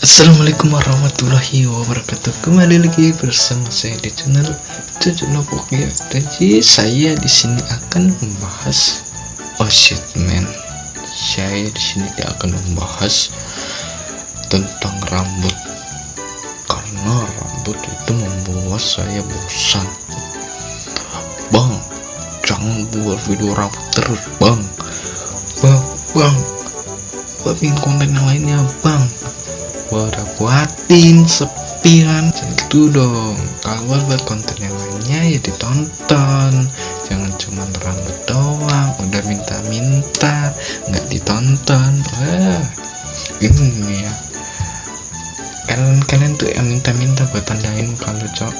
Assalamualaikum warahmatullahi wabarakatuh. Kembali lagi bersama saya di channel Cucunopokia. Jadi saya di sini akan membahas man. Saya di sini akan membahas tentang rambut, karena rambut itu membuat saya bosan. Bang, jangan buat video rambut terus, bang. Bang, bikin konten yang lainnya, bang. Udah buatin sepi kan, itu dong. Kalau buat konten yang lainnya ya ditonton, jangan cuma rambut doang. Udah minta-minta nggak ditonton. Ini ya, kalian tuh yang minta-minta buat tandain kalau cok.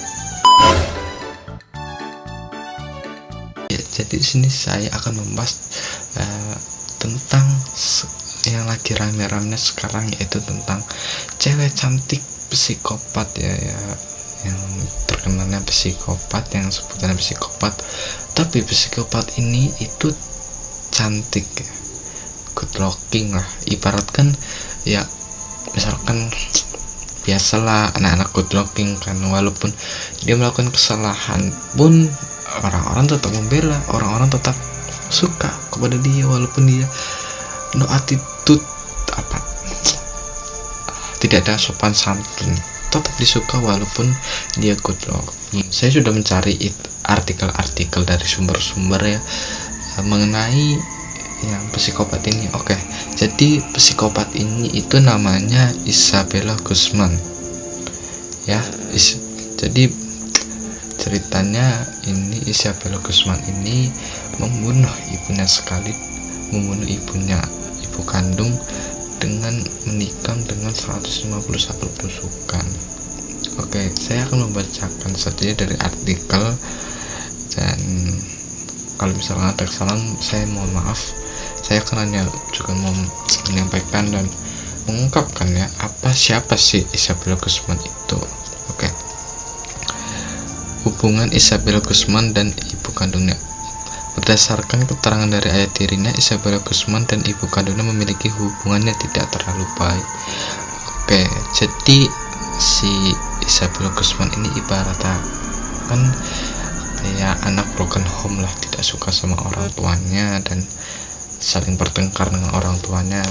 Ya, jadi di sini saya akan membahas tentang yang lagi rame-rame sekarang, yaitu tentang cewek cantik psikopat ya, yang terkenalnya psikopat, yang sebutannya psikopat. Tapi psikopat ini itu cantik ya, good looking lah, ibaratkan ya, misalkan biasalah anak-anak good looking kan, walaupun dia melakukan kesalahan pun orang-orang tetap membela, orang-orang tetap suka kepada dia, walaupun dia no attitude, tidak ada sopan santun, tetap disuka walaupun dia good looking. Saya sudah mencari artikel-artikel dari sumber-sumber ya, mengenai yang psikopat ini. Oke, jadi psikopat ini itu namanya Isabella Guzman ya. Jadi ceritanya ini, Isabella Guzman ini membunuh ibunya ibu kandung dengan menikam dengan 151 tusukan. Oke, saya akan membacakan saja dari artikel, dan kalau misalnya ada kesalahan saya mohon maaf. Saya akan hanya juga mau menyampaikan dan mengungkapkan ya, siapa sih Isabella Guzman itu. Oke, hubungan Isabella Guzman dan ibu kandungnya. Berdasarkan keterangan dari ayah tirinya, Isabella Guzman dan ibu kandungnya memiliki hubungannya tidak terlalu baik. Oke, jadi si Isabella Guzman ini ibaratnya kan kayak anak broken home lah, tidak suka sama orang tuanya dan saling bertengkar dengan orang tuanya.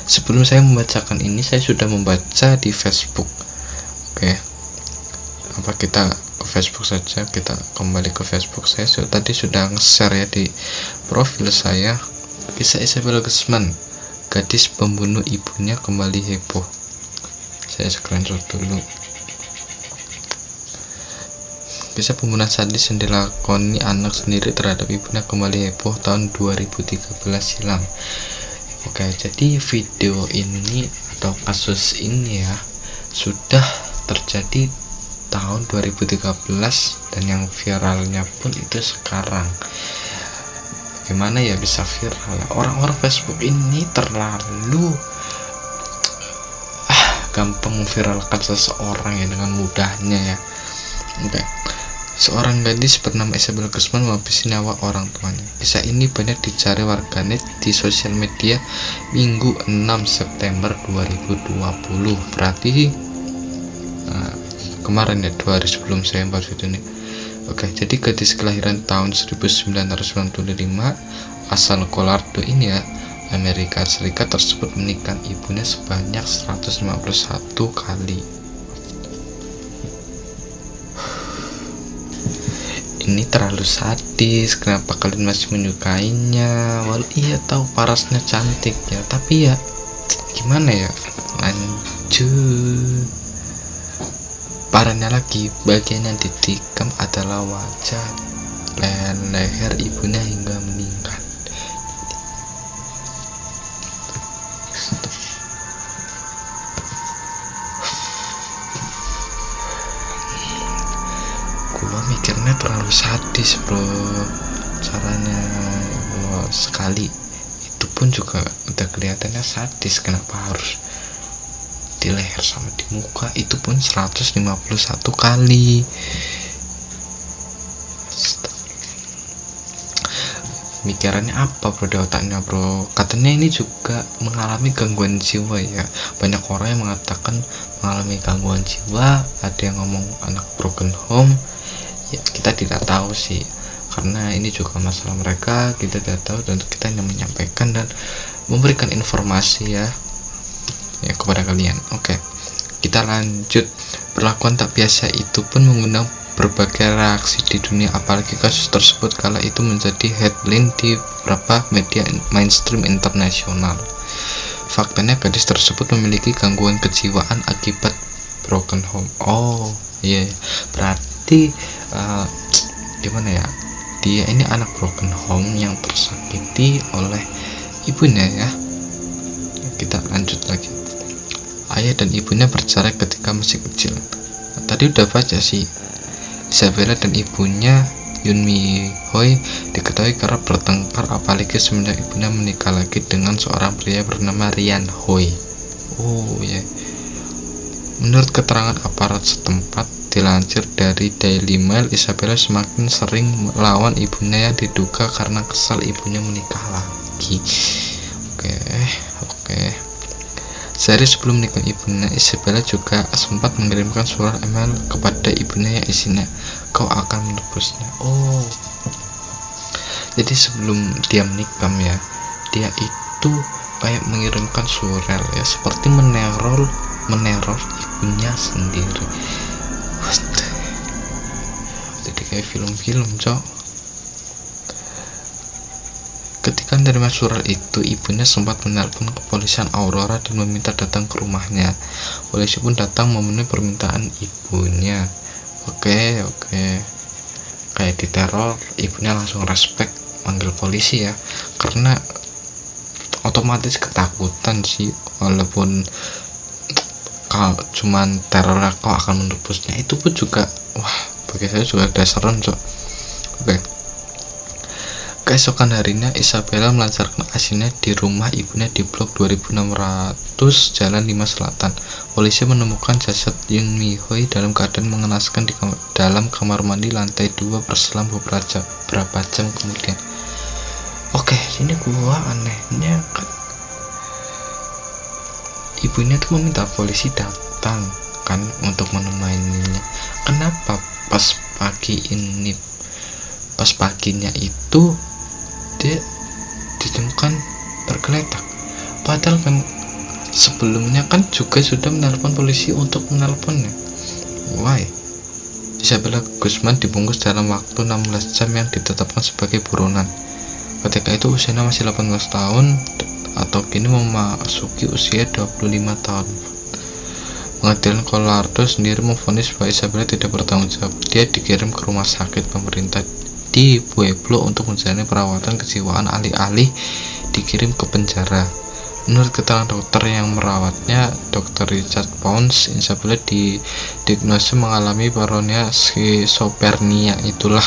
Sebelum saya membacakan ini, saya sudah membaca di Facebook. Oke, apa kita ke Facebook saja, kita kembali ke Facebook. Saya tadi sudah nge-share ya di profil saya, kisah Isabella Guzman, gadis pembunuh ibunya kembali heboh. Saya screenshot dulu. Kisah pembunuhan sadis yang dilakoni anak sendiri terhadap ibunya kembali heboh tahun 2013 silam. Oke, jadi video ini atau kasus ini ya sudah terjadi tahun 2013, dan yang viralnya pun itu sekarang. Bagaimana ya bisa viral? Orang-orang Facebook ini terlalu gampang memviralkan seseorang ya dengan mudahnya ya. Oke. Seorang gadis bernama Isabella Guzman menghabisi nyawa orang tuanya. Kisah ini banyak dicari warganet di sosial media Minggu 6 September 2020. Berarti kemarin ya, 2 hari sebelum saya membuat video ini. Oke, jadi gadis kelahiran tahun 1995 asal Colorado ini ya, Amerika Serikat tersebut menikam ibunya sebanyak 151 kali. Ini terlalu sadis, kenapa kalian masih menyukainya? Walau iya tahu parasnya cantik ya, tapi ya gimana ya, lanjut. Parahnya lagi, bagian yang ditikam adalah wajah dan leher ibunya hingga meninggal. Gua mikirnya terlalu sadis bro, caranya sekali itu pun juga udah kelihatannya sadis, kenapa harus di leher sama di muka? Itu pun 151 kali. Mikirannya apa bro di otaknya bro? Katanya ini juga mengalami gangguan jiwa ya. Banyak orang yang mengatakan mengalami gangguan jiwa, ada yang ngomong anak broken home. Ya kita tidak tahu sih, karena ini juga masalah mereka, kita tidak tahu, dan kita hanya menyampaikan dan memberikan informasi ya kepada kalian. Oke, kita lanjut. Perlakuan tak biasa itu pun mengundang berbagai reaksi di dunia, apalagi kasus tersebut kala itu menjadi headline di beberapa media mainstream internasional. Faktanya gadis tersebut memiliki gangguan kejiwaan akibat broken home. Oh iya, berarti gimana ya, dia ini anak broken home yang tersakiti oleh ibunya ya. Kita lanjut lagi. Ayah dan ibunya bercerai ketika masih kecil. Tadi udah baca sih, Isabella dan ibunya Yoon Mi Hoi diketahui karena bertengkar, apalagi semenjak ibunya menikah lagi dengan seorang pria bernama Rian Hoi. Oh ya, menurut keterangan aparat setempat dilansir dari Daily Mail, Isabella semakin sering melawan ibunya yang diduga karena kesal ibunya menikah lagi. Oke. Sehari sebelum menikah ibunya, Isabella juga sempat mengirimkan surat email kepada ibunya yang isinya, "Kau akan menebusnya." Oh, jadi sebelum dia menikah ya, dia itu kayak mengirimkan surat ya, seperti meneror ibunya sendiri. Jadi kayak film-film cok. Ketika menerima surat itu, ibunya sempat menelpon kepolisian Aurora dan meminta datang ke rumahnya. Polisi pun datang memenuhi permintaan ibunya. Oke. Kayak diteror, ibunya langsung respect manggil polisi ya, karena otomatis ketakutan sih, walaupun kalau cuman teror kau akan menebusnya, itu pun juga bagi saya juga udah serem cok. Oke. Keesokan harinya, Isabella melancarkan aksinya di rumah ibunya di blok 2600 Jalan 5 Selatan. Polisi menemukan jasad Yoon Mi Hoi dalam keadaan mengenaskan di dalam kamar mandi lantai 2 berselang beberapa jam kemudian. Oke, ini gua anehnya kan, ibunya tuh meminta polisi datang kan untuk menemaninya. Kenapa pas paginya itu dia ditemukan tergeletak, padahal kan sebelumnya kan juga sudah menelpon polisi untuk menelponnya. Why? Isabella Guzman dibungkus dalam waktu 16 jam yang ditetapkan sebagai buronan. Ketika itu usianya masih 18 tahun atau kini memasuki usia 25 tahun. Pengadilan Colorado sendiri memvonis bahwa Isabella tidak bertanggung jawab. Dia dikirim ke rumah sakit pemerintah di Pueblo untuk menjalani perawatan kejiwaan, alih-alih dikirim ke penjara. Menurut keterangan dokter yang merawatnya, Dr. Richard Pounds, Isabella didiagnosis mengalami paranoia skizofrenia. Itulah,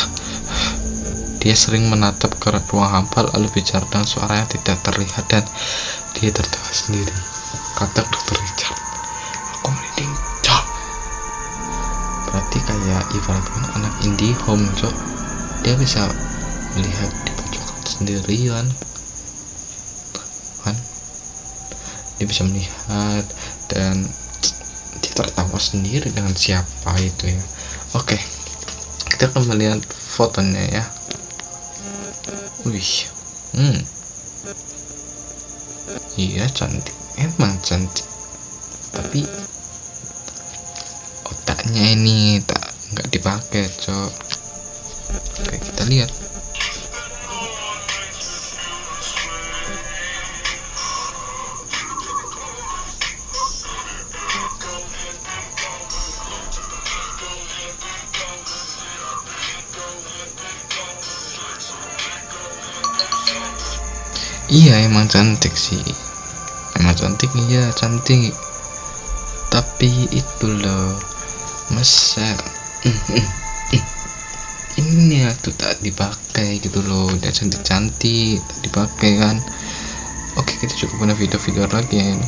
dia sering menatap ke ruang hampa lalu bicara dengan suara yang tidak terlihat dan dia tertawa sendiri, kata Dr. Richard. Aku merinding cok. Berarti kayak ibaratkan anak indie home cok, dia bisa melihat di pojokan sendirian kan, dia bisa melihat dan dia tertawa sendiri dengan siapa itu ya. Oke, kita akan melihat fotonya ya. Wih, iya cantik, emang cantik, tapi otaknya ini nggak dipakai cok. Oke, kita lihat. Iya emang cantik sih, emang cantik, iya cantik, tapi itu loh masa ini tuh tak dipakai gitu loh, udah cantik tak dipakai kan. Oke, kita cukup punya video-video lagi ya ini.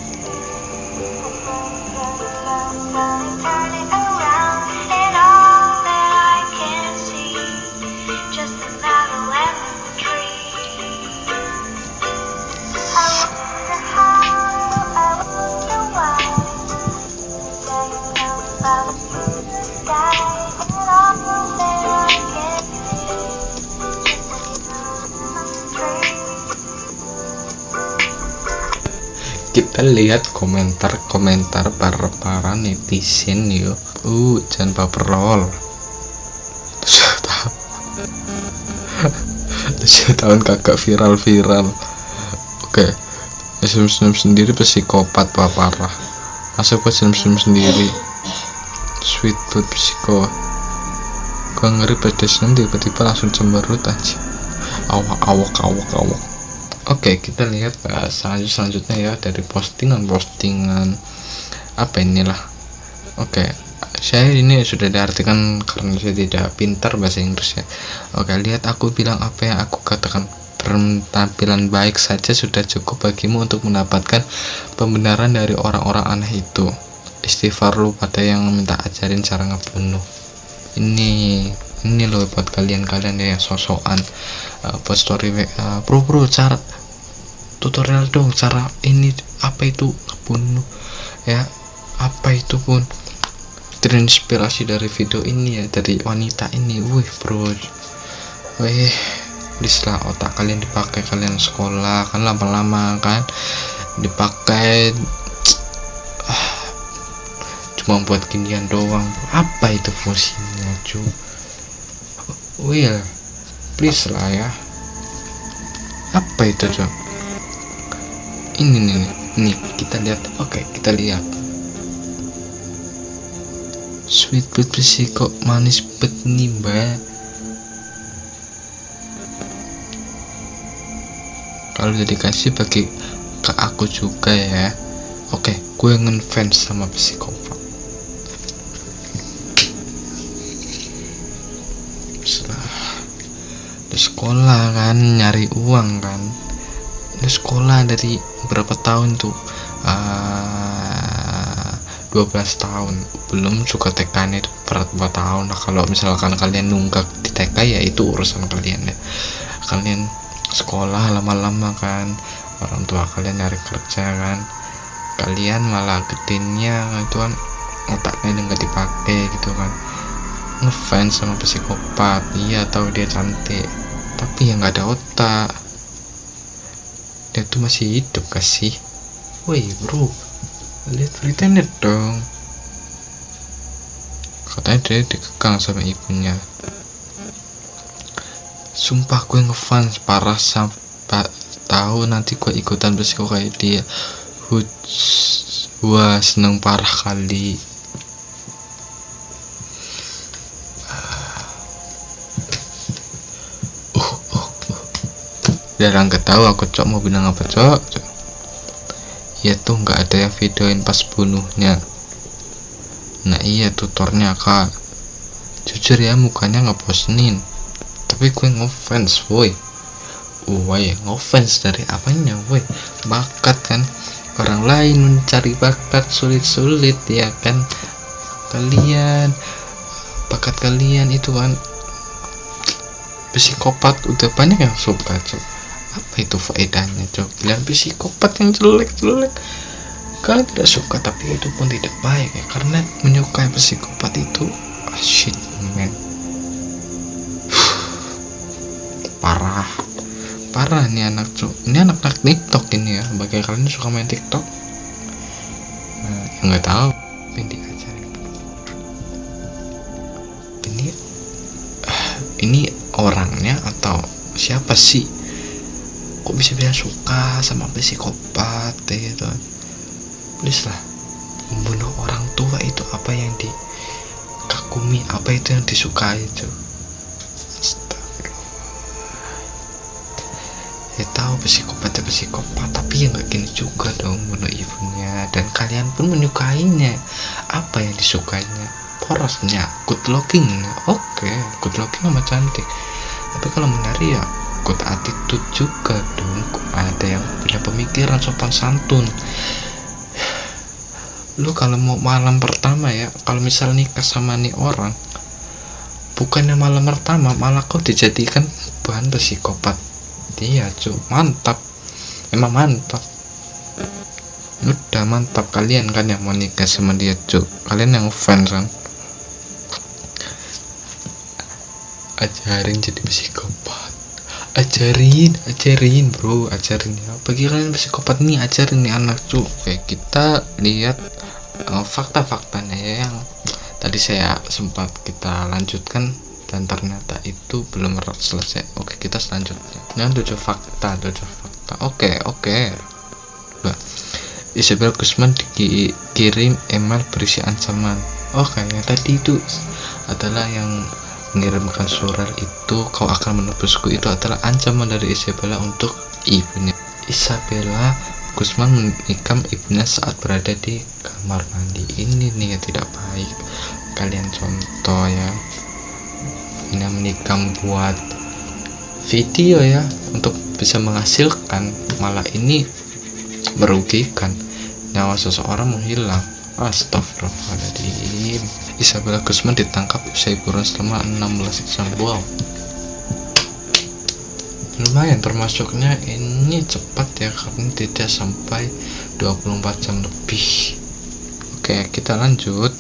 kita lihat komentar para netizen yo. Jangan baperol. 7 tahun kagak viral. Oke, senyum sendiri psikopat parah. Masa gua senyum sendiri. Sweet tooth psiko. Gua ngeri pada senyum tiba-tiba langsung cemberut aja. Awak. Oke, kita lihat selanjutnya ya, dari postingan apa inilah. Oke, saya ini sudah diartikan karena saya tidak pintar bahasa Inggris ya. Oke, lihat aku bilang apa yang aku katakan. Penampilan baik saja sudah cukup bagimu untuk mendapatkan pembenaran dari orang-orang aneh itu. Istighfar lu pada yang minta ajarin cara ngebunuh. Ini loh buat kalian yang sosokan buat story bro cara tutorial dong, cara ini apa itu ngebunuh ya, apa itu pun terinspirasi dari video ini ya, dari wanita ini. Bro, please lah, otak kalian dipakai, kalian sekolah kan lama-lama kan dipakai cuma buat ginian doang. Apa itu fungsinya cuy? Please lah ya, apa itu cuy? Ini kita lihat. Oke, kita lihat sweet but psiko manis bet nih mbak. Kalau dedikasi bagi ke aku juga ya. Oke, gue ngefans sama psikopat. Di sekolah kan nyari uang kan. Di sekolah dari berapa tahun tuh? 12 tahun. Belum juga TK itu berapa tahun. Nah, kalau misalkan kalian nunggak di TK ya itu urusan kalian ya. Kalian sekolah lama-lama kan, orang tua kalian nyari kerja kan, kalian malah gedenya itu kan otaknya nggak dipakai gitu kan, ngefans sama psikopat. Iya, tahu dia cantik tapi ya nggak ada otak. Dia tuh masih hidup gak sih? Bro, lihat beritanya dong, katanya dia dikekang sama ibunya. Sumpah gue ngefans parah sampai tahu nanti gue ikutan psiko kayak dia. Wah, seneng parah kali. Jarang ketahu aku cok mau bilang apa cok. Ya tuh nggak ada yang videoin pas bunuhnya. Nah iya, tutornya kak. Jujur ya, mukanya ngepostenin tapi gue ngefans ngefans dari apanya bakat kan. Orang lain mencari bakat sulit ya kan, bakat kalian itu kan. Psikopat udah banyak yang suka cok. Apa itu faedahnya cok? Bilang psikopat yang jelek kalian tidak suka, tapi itu pun tidak baik ya, karena menyukai psikopat itu shit man. Parah nih anak cok. Ini anak TikTok ini ya, bagi kalian suka main TikTok. Nggak tahu yang diajarin ini orangnya atau siapa sih kok bisa suka sama psikopat gitu. Please lah, membunuh orang tua itu apa yang dikagumi, apa itu yang disukai itu. Ya tahu psikopat tapi ya nggak gini juga dong bunuh ibunya. Dan kalian pun menyukainya. Apa yang disukainya? Porosnya, good looking. Oke, good looking sama cantik. Tapi kalau menari ya good attitude juga dong. Ada yang punya pemikiran sopan santun. Lu kalau mau malam pertama ya, kalau misal nikah sama nih orang, bukannya malam pertama malah kau dijadikan bahan psikopat. Iya cuy, mantap, emang mantap. Udah mantap kalian kan yang mau nikah sama dia cuy, kalian yang fans kan. Ajarin jadi psikopat, ajarin bro, ajarin ya, bagi kalian psikopat nih, ajarin nih anak tuh. Oke, kita lihat fakta-faktanya ya, yang tadi saya sempat kita lanjutkan dan ternyata itu belum selesai. Oke, kita selanjutnya dengan 7 fakta. Oke. Nah, Isabel Guzman dikirim email berisi ancaman. Oke, yang tadi itu adalah yang mengirimkan surat itu, kau akan menebusku, itu adalah ancaman dari Isabella untuk ibunya. Isabella Guzman menikam ibunya saat berada di kamar mandi. Ini nih yang tidak baik, kalian contoh ya. Ini menikam buat video ya, untuk bisa menghasilkan, malah ini merugikan, nyawa seseorang menghilang. Astagfirullahaladzim. Isabella Guzman ditangkap usai buron selama 16 jam. Wow, lumayan, termasuknya ini cepat ya, karena tidak sampai 24 jam lebih. Oke, kita lanjut.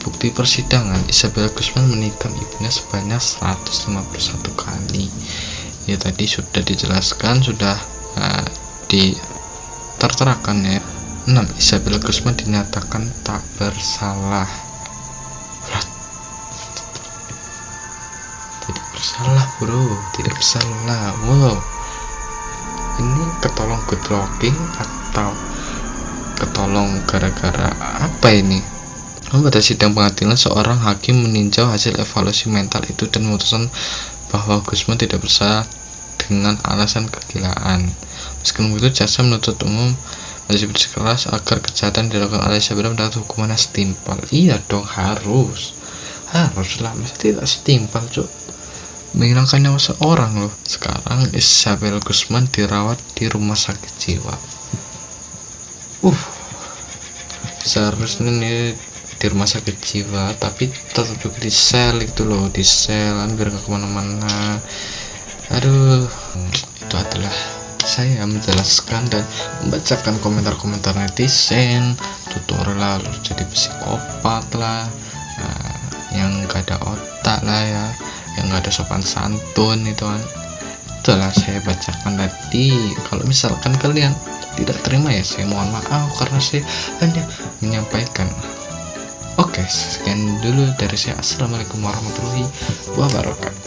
Bukti persidangan, Isabella Guzman menikam ibunya sebanyak 151 kali. Ya tadi sudah dijelaskan, sudah diterterakan ya. 6. Isabella Guzman dinyatakan tak bersalah. Tidak bersalah bro, tidak bersalah. Wow, ini ketolong good looking atau ketolong gara-gara apa ini? Pada sidang pengadilan, seorang hakim meninjau hasil evaluasi mental itu dan memutuskan bahwa Guzman tidak bersalah dengan alasan kegilaan. Meskipun begitu, jaksa penuntut umum masih bersikeras agar kejahatan dilakukan oleh Isabella mendapat hukuman yang setimpal. Iya dong, haruslah, masa tidak setimpal cuk, menghilangkan nyawa seorang loh. Sekarang Isabella Guzman dirawat di rumah sakit jiwa. Seharusnya nih di rumah sakit jiwa, tapi tetap juga di sel itu loh, di sel biar gak kemana-mana. Aduh, itu adalah saya menjelaskan dan membacakan komentar-komentar netizen, tutorial lah, harus jadi psikopat lah, yang gak ada otak lah ya, yang gak ada sopan santun, itu kan. Itulah saya bacakan tadi. Kalau misalkan kalian tidak terima ya saya mohon maaf, karena saya hanya menyampaikan. Oke, sekian dulu dari saya. Assalamualaikum warahmatullahi wabarakatuh.